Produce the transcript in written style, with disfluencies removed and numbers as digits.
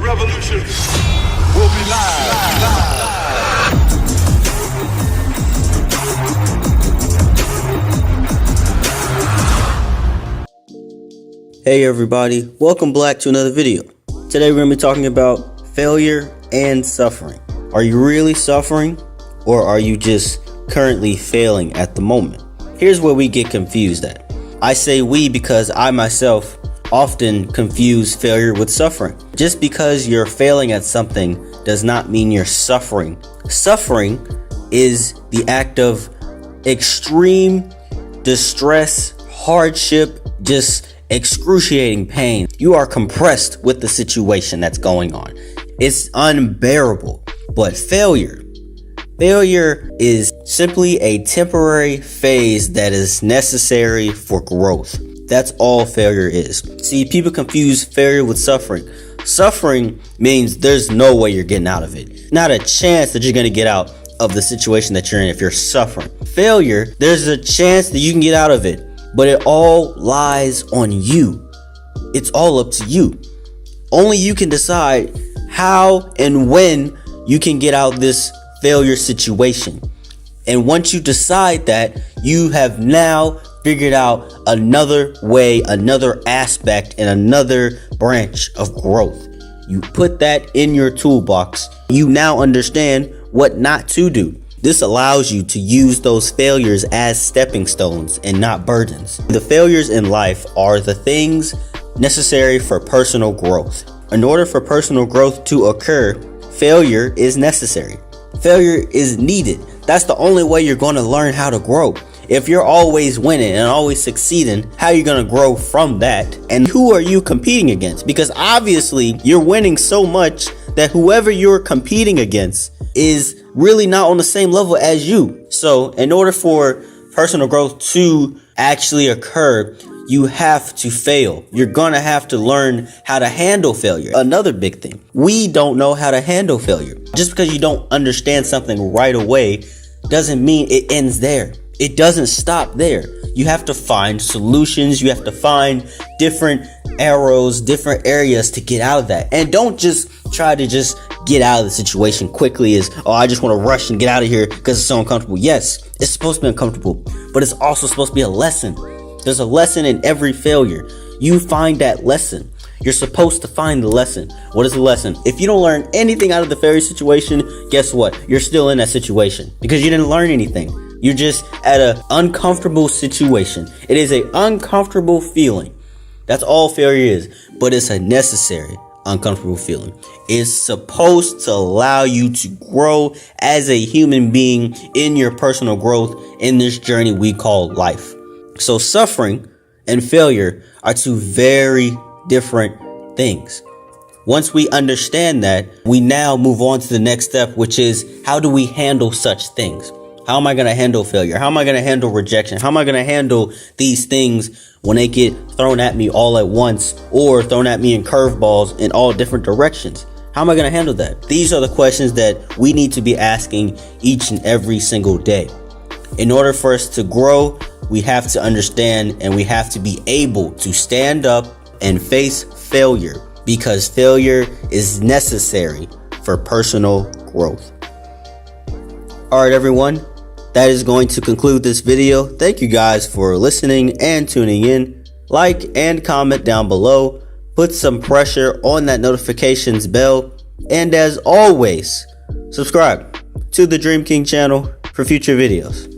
Revolution will be live. Hey everybody, welcome back to another video. Today we're going to be talking about failure and suffering. Are you really suffering, or are you just currently failing at the moment? Here's where we get confused at. I say we because I myself often confuse failure with suffering. Just because you're failing at something does not mean you're suffering. Suffering is the act of extreme distress, hardship, just excruciating pain. You are compressed with the situation that's going on. It's unbearable. But failure is simply a temporary phase that is necessary for growth. That's all failure is. See, people confuse failure with suffering. Suffering means there's no way you're getting out of it. Not a chance that you're going to get out of the situation that you're in if you're suffering. Failure, there's a chance that you can get out of it, but it all lies on you. It's all up to you. Only you can decide how and when you can get out this failure situation. And once you decide that, you have now figured out another way, another aspect, and another branch of growth. You put that in your toolbox. You now understand what not to do. This allows you to use those failures as stepping stones and not burdens. The failures in life are the things necessary for personal growth. In order for personal growth to occur, failure is necessary. Failure is needed. That's the only way you're going to learn how to grow. If you're always winning and always succeeding, how are you going to grow from that? And who are you competing against? Because obviously you're winning so much that whoever you're competing against is really not on the same level as you. So in order for personal growth to actually occur, you have to fail. You're going to have to learn how to handle failure. Another big thing, we don't know how to handle failure. Just because you don't understand something right away doesn't mean it ends there. It doesn't stop there. You have to find solutions. You have to find different arrows, different areas to get out of that. And don't just try to just get out of the situation quickly as, oh, I just want to rush and get out of here because it's so uncomfortable. Yes, it's supposed to be uncomfortable, but it's also supposed to be a lesson. There's a lesson in every failure. You find that lesson. You're supposed to find the lesson. What is the lesson? If you don't learn anything out of the failure situation, guess what? You're still in that situation because you didn't learn anything. You're just at an uncomfortable situation. It is an uncomfortable feeling. That's all failure is. But it's a necessary uncomfortable feeling. It's supposed to allow you to grow as a human being in your personal growth in this journey we call life. So suffering and failure are two very different things. Once we understand that, we now move on to the next step, which is how do we handle such things? How am I going to handle failure? How am I going to handle rejection? How am I going to handle these things when they get thrown at me all at once or thrown at me in curveballs in all different directions? How am I going to handle that? These are the questions that we need to be asking each and every single day. In order for us to grow, we have to understand and we have to be able to stand up and face failure because failure is necessary for personal growth. All right, everyone. That is going to conclude this video. Thank you guys for listening and tuning in. Like and comment down below. Put some pressure on that notifications bell. And as always, subscribe to the Dream King channel for future videos.